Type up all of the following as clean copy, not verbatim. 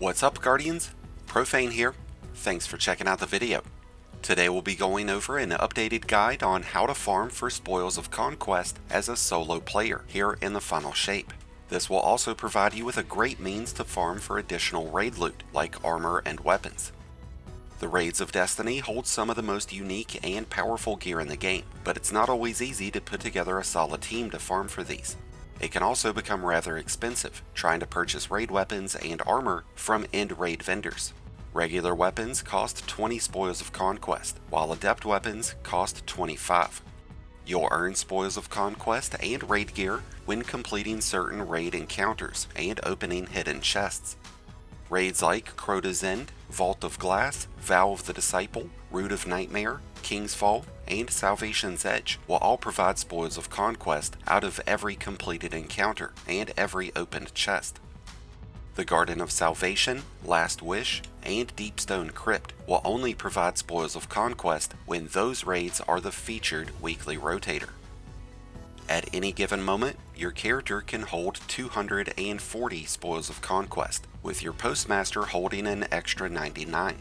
What's up, Guardians? Profane here. Thanks for checking out the video. Today we'll be going over an updated guide on how to farm for Spoils of Conquest as a solo player here in the final shape. This will also provide you with a great means to farm for additional raid loot like armor and weapons. The Raids of Destiny hold some of the most unique and powerful gear in the game, but it's not always easy to put together a solid team to farm for these. It can also become rather expensive, trying to purchase raid weapons and armor from end raid vendors. Regular weapons cost 20 Spoils of Conquest, while adept weapons cost 25. You'll earn Spoils of Conquest and raid gear when completing certain raid encounters and opening hidden chests. Raids like Crota's End, Vault of Glass, Vow of the Disciple, Root of Nightmare, King's Fall, and Salvation's Edge will all provide Spoils of Conquest out of every completed encounter and every opened chest. The Garden of Salvation, Last Wish, and Deepstone Crypt will only provide Spoils of Conquest when those raids are the featured weekly rotator. At any given moment, your character can hold 240 Spoils of Conquest, with your Postmaster holding an extra 99.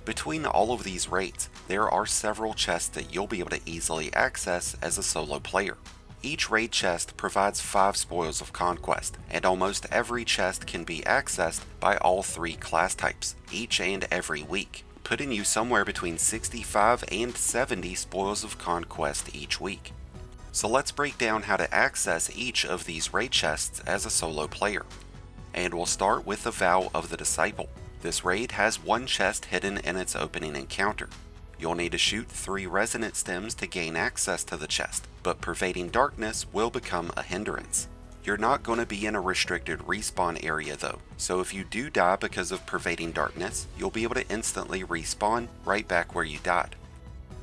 Between all of these raids, there are several chests that you'll be able to easily access as a solo player. Each raid chest provides 5 Spoils of Conquest, and almost every chest can be accessed by all 3 class types, each and every week, putting you somewhere between 65 and 70 Spoils of Conquest each week. So let's break down how to access each of these raid chests as a solo player. And we'll start with the Vow of the Disciple. This raid has one chest hidden in its opening encounter. You'll need to shoot 3 resonant stems to gain access to the chest, but pervading darkness will become a hindrance. You're not going to be in a restricted respawn area though, so if you do die because of pervading darkness, you'll be able to instantly respawn right back where you died.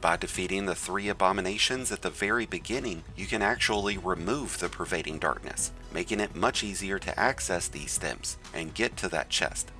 By defeating the 3 abominations at the very beginning, you can actually remove the pervading darkness, making it much easier to access these stems and get to that chest.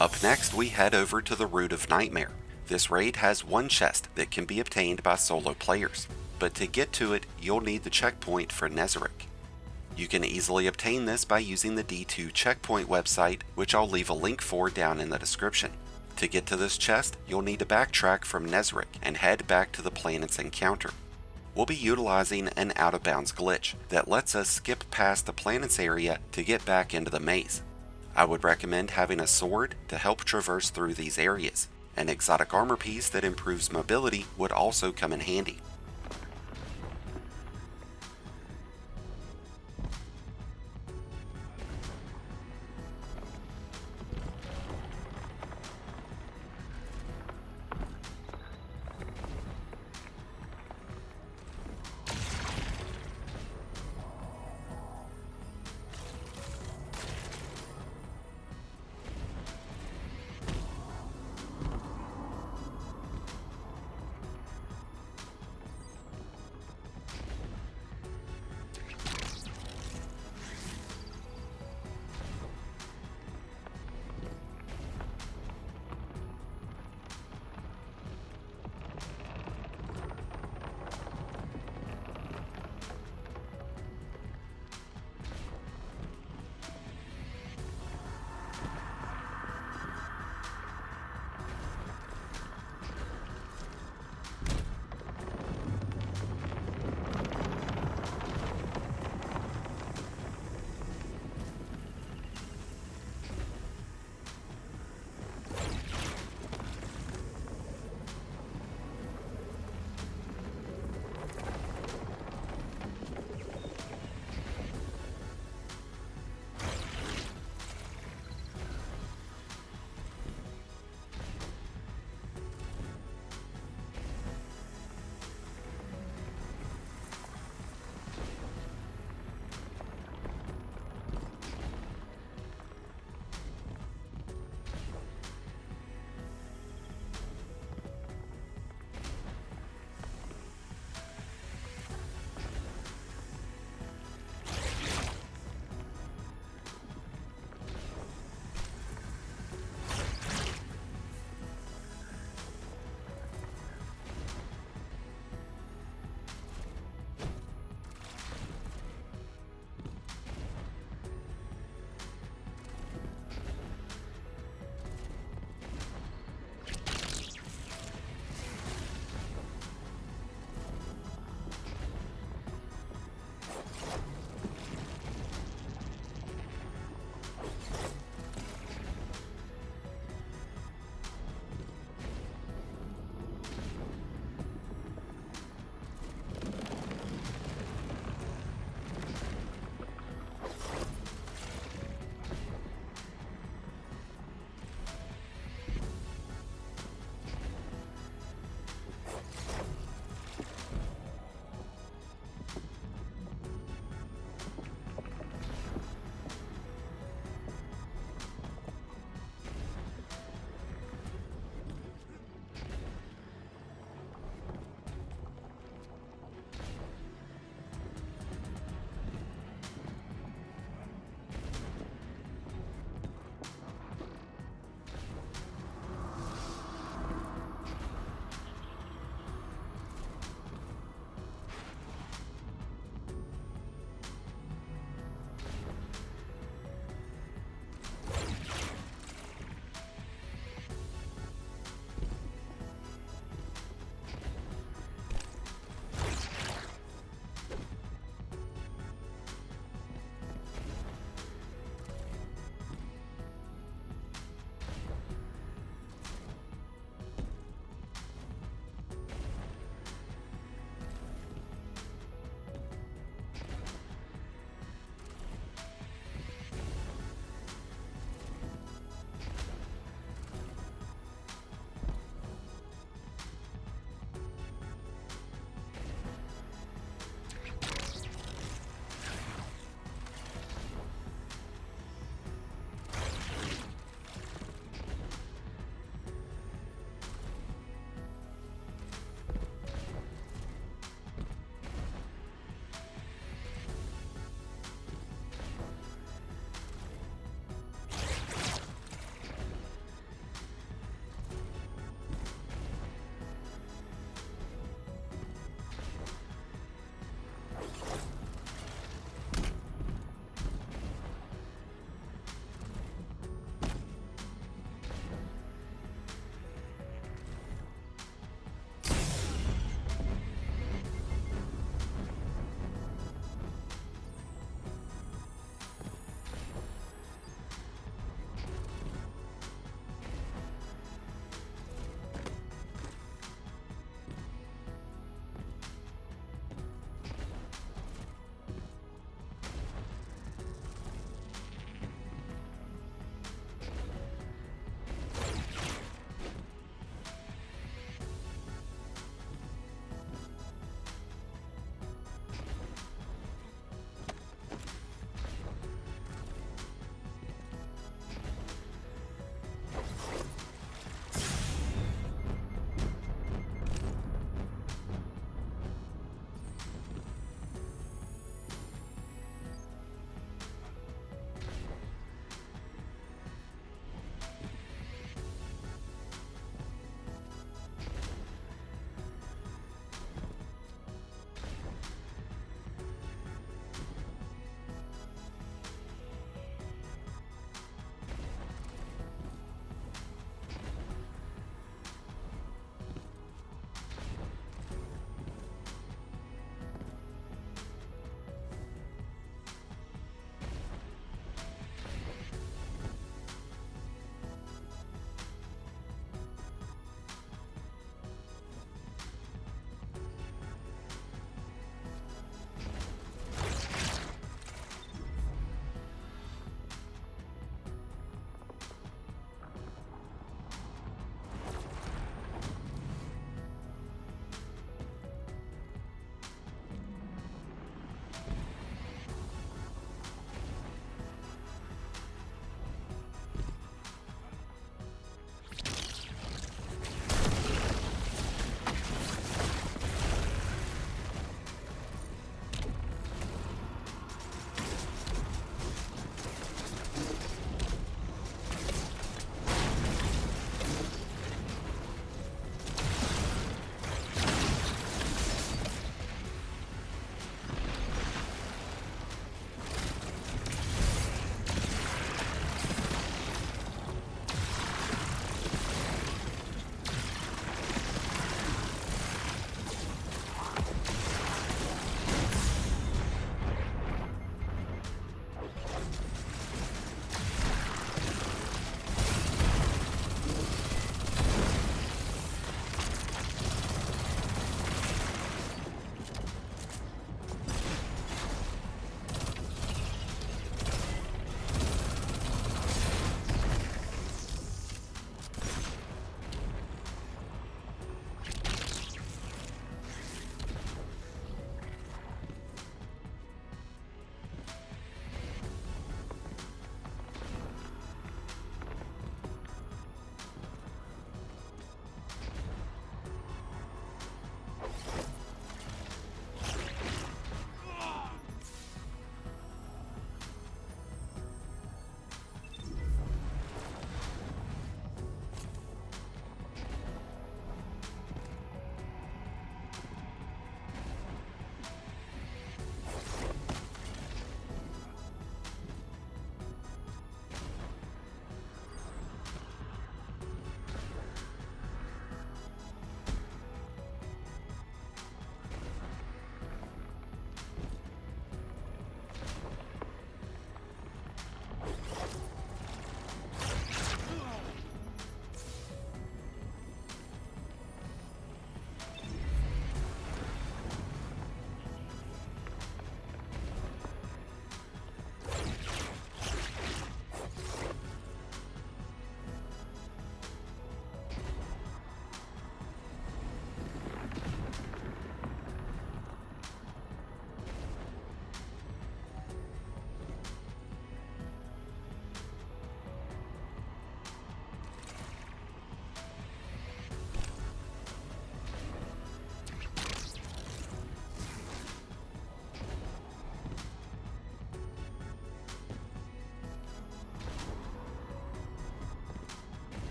Up next, we head over to the Root of Nightmare. This raid has one chest that can be obtained by solo players, but to get to it, you'll need the checkpoint for Nezarec. You can easily obtain this by using the D2 checkpoint website, which I'll leave a link for down in the description. To get to this chest, you'll need to backtrack from Nezarec and head back to the planet's encounter. We'll be utilizing an out-of-bounds glitch that lets us skip past the planet's area to get back into the maze. I would recommend having a sword to help traverse through these areas, An exotic armor piece that improves mobility would also come in handy.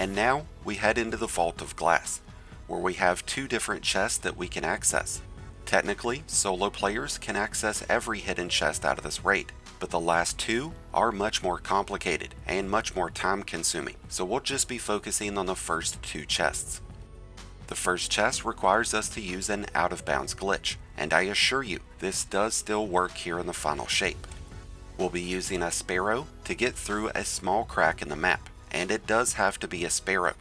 And now we head into the Vault of Glass, where we have 2 different chests that we can access. Technically, solo players can access every hidden chest out of this raid, but the last 2 are much more complicated and much more time consuming, so we'll just be focusing on the first 2 chests. The first chest requires us to use an out-of-bounds glitch, and I assure you, this does still work here in the final shape. We'll be using a sparrow to get through a small crack in the map, and it does have to be a sparrow.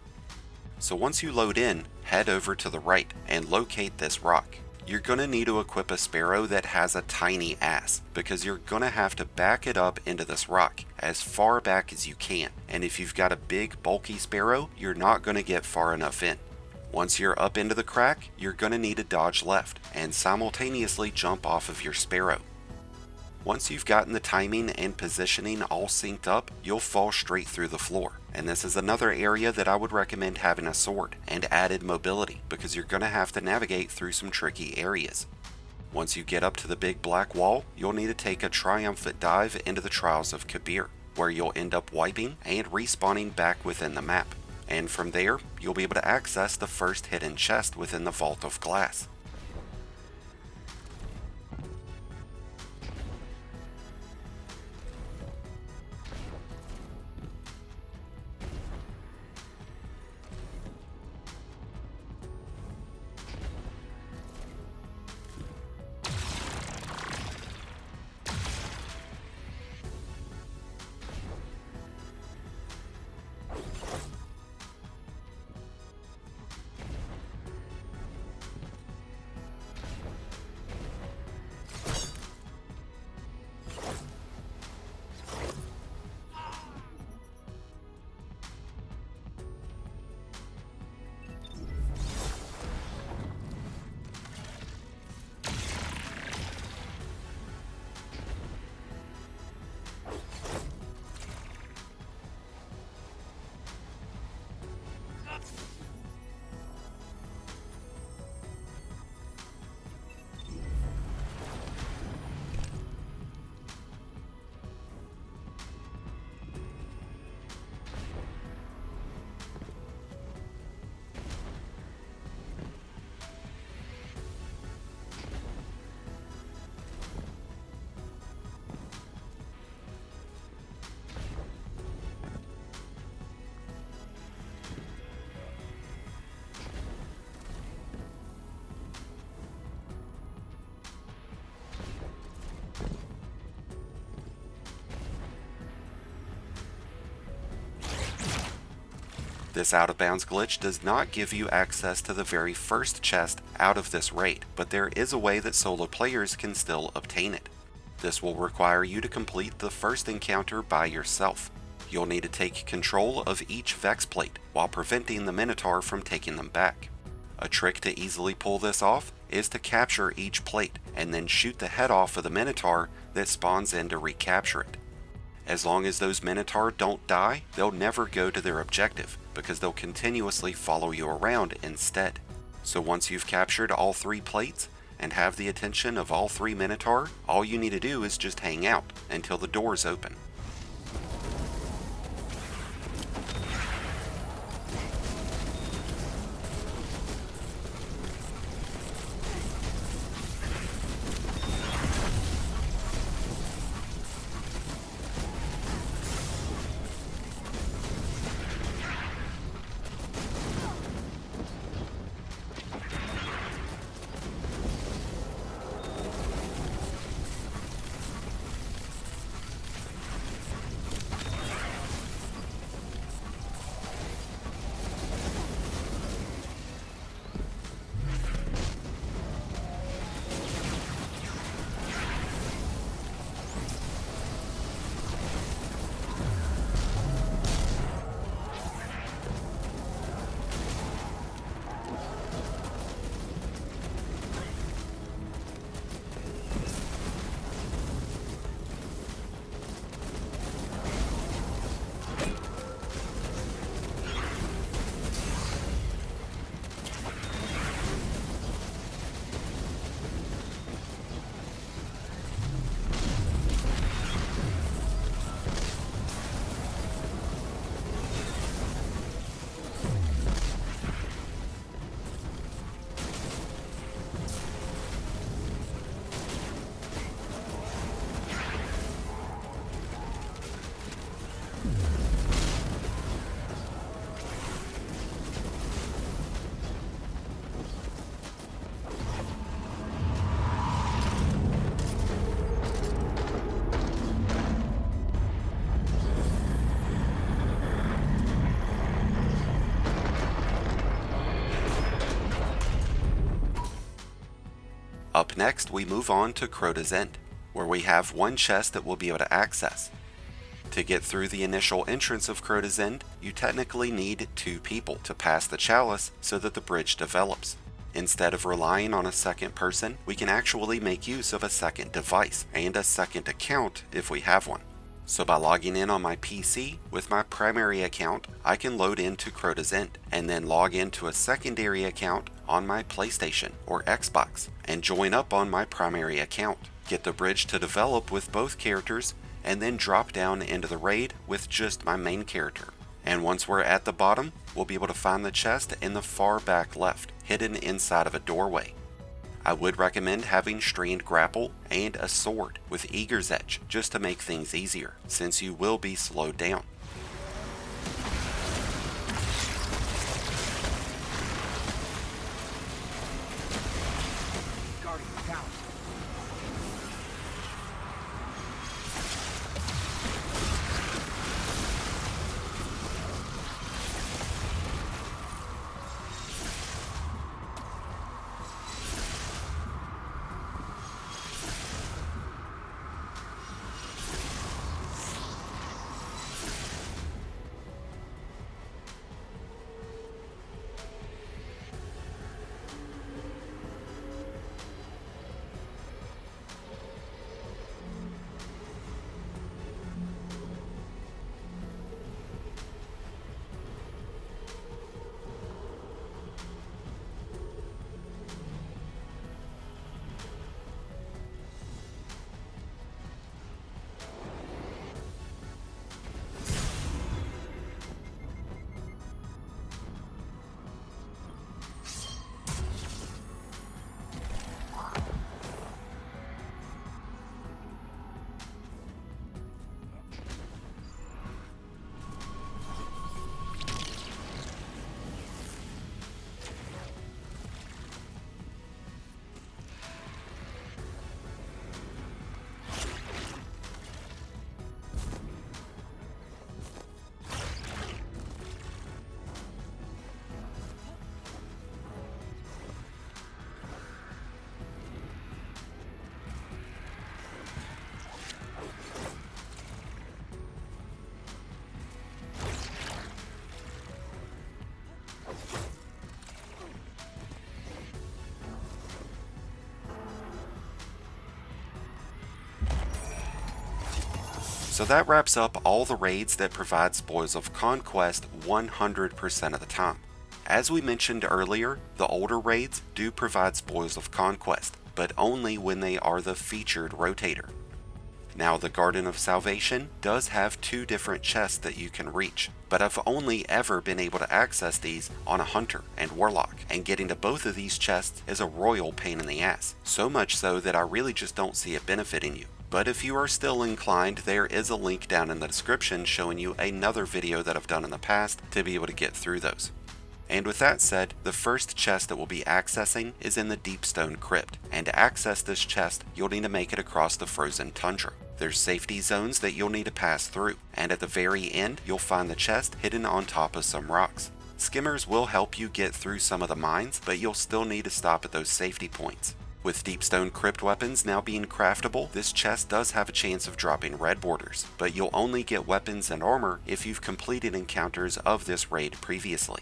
So once you load in, head over to the right and locate this rock. You're going to need to equip a sparrow that has a tiny ass, because you're going to have to back it up into this rock as far back as you can, and if you've got a big bulky sparrow, you're not going to get far enough in. Once you're up into the crack, you're going to need to dodge left and simultaneously jump off of your sparrow. Once you've gotten the timing and positioning all synced up, you'll fall straight through the floor. And this is another area that I would recommend having a sword and added mobility, because you're going to have to navigate through some tricky areas. Once you get up to the big black wall, you'll need to take a triumphant dive into the Trials of Kabir, where you'll end up wiping and respawning back within the map. And from there, you'll be able to access the first hidden chest within the Vault of Glass. This out-of-bounds glitch does not give you access to the very first chest out of this raid, but there is a way that solo players can still obtain it. This will require you to complete the first encounter by yourself. You'll need to take control of each Vex plate while preventing the Minotaur from taking them back. A trick to easily pull this off is to capture each plate and then shoot the head off of the Minotaur that spawns in to recapture it. As long as those Minotaur don't die, they'll never go to their objective, because they'll continuously follow you around instead. So once you've captured all 3 plates and have the attention of all 3 Minotaur, all you need to do is just hang out until the doors open. Up next, we move on to Crota's End, where we have one chest that we'll be able to access. To get through the initial entrance of Crota's End, you technically need 2 people to pass the chalice so that the bridge develops. Instead of relying on a second person, we can actually make use of a second device and a second account if we have one. So by logging in on my PC with my primary account, I can load into Crota's End and then log into a secondary account on my PlayStation or Xbox and join up on my primary account, get the bridge to develop with both characters, and then drop down into the raid with just my main character. And once we're at the bottom, we'll be able to find the chest in the far back left, hidden inside of a doorway. I would recommend having strained grapple and a sword with Eager's Edge just to make things easier, since you will be slowed down. So that wraps up all the raids that provide Spoils of Conquest 100% of the time. As we mentioned earlier, the older raids do provide Spoils of Conquest, but only when they are the featured rotator. Now the Garden of Salvation does have 2 different chests that you can reach, but I've only ever been able to access these on a Hunter and Warlock, and getting to both of these chests is a royal pain in the ass, so much so that I really just don't see it benefiting you. But if you are still inclined, there is a link down in the description showing you another video that I've done in the past to be able to get through those. And with that said, the first chest that we'll be accessing is in the Deepstone Crypt, and to access this chest, you'll need to make it across the frozen tundra. There's safety zones that you'll need to pass through, and at the very end, you'll find the chest hidden on top of some rocks. Skimmers will help you get through some of the mines, but you'll still need to stop at those safety points. With Deepstone Crypt weapons now being craftable, this chest does have a chance of dropping red borders, but you'll only get weapons and armor if you've completed encounters of this raid previously.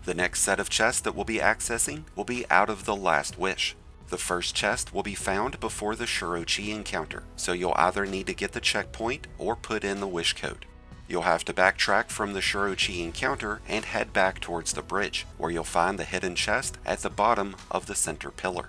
The next set of chests that we'll be accessing will be out of the last wish. The first chest will be found before the Shirochi encounter, so you'll either need to get the checkpoint or put in the wish code. You'll have to backtrack from the Shirochi encounter and head back towards the bridge, where you'll find the hidden chest at the bottom of the center pillar.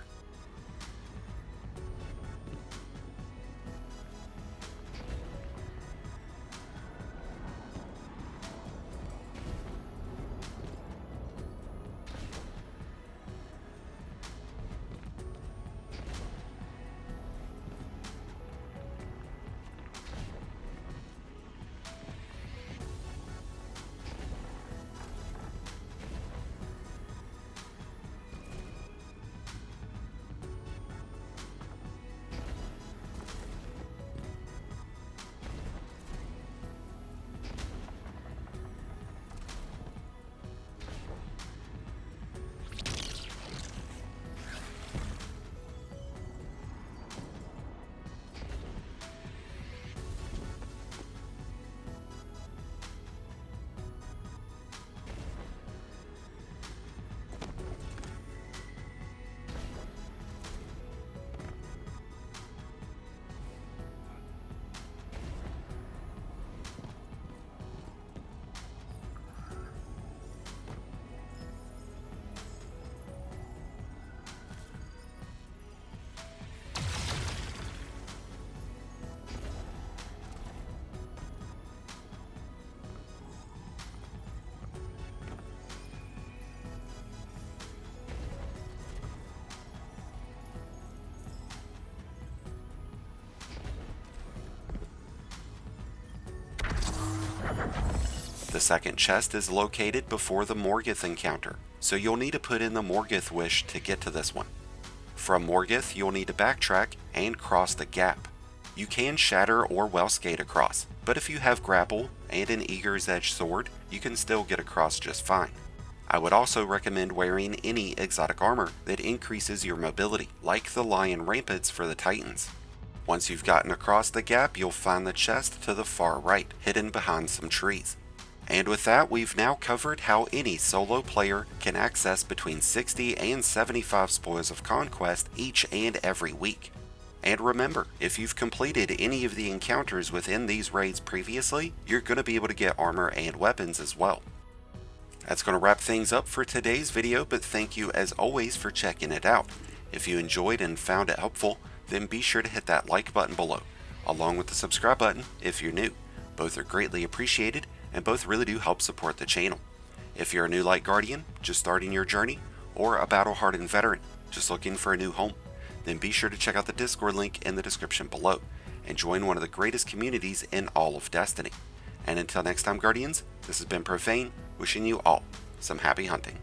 The second chest is located before the Morgith encounter, so you'll need to put in the Morgith wish to get to this one. From Morgith, you'll need to backtrack and cross the gap. You can shatter or well skate across, but if you have grapple and an Eager's Edge sword, you can still get across just fine. I would also recommend wearing any exotic armor that increases your mobility, like the Lion Rampants for the Titans. Once you've gotten across the gap, you'll find the chest to the far right, hidden behind some trees. And with that, we've now covered how any solo player can access between 60 and 75 Spoils of Conquest each and every week. And remember, if you've completed any of the encounters within these raids previously, you're going to be able to get armor and weapons as well. That's going to wrap things up for today's video, but thank you as always for checking it out. If you enjoyed and found it helpful, then be sure to hit that like button below, along with the subscribe button if you're new. Both are greatly appreciated, and both really do help support the channel. If you're a new Light Guardian, just starting your journey, or a battle-hardened veteran, just looking for a new home, then be sure to check out the Discord link in the description below, and join one of the greatest communities in all of Destiny. And until next time, Guardians, this has been Profane, wishing you all some happy hunting.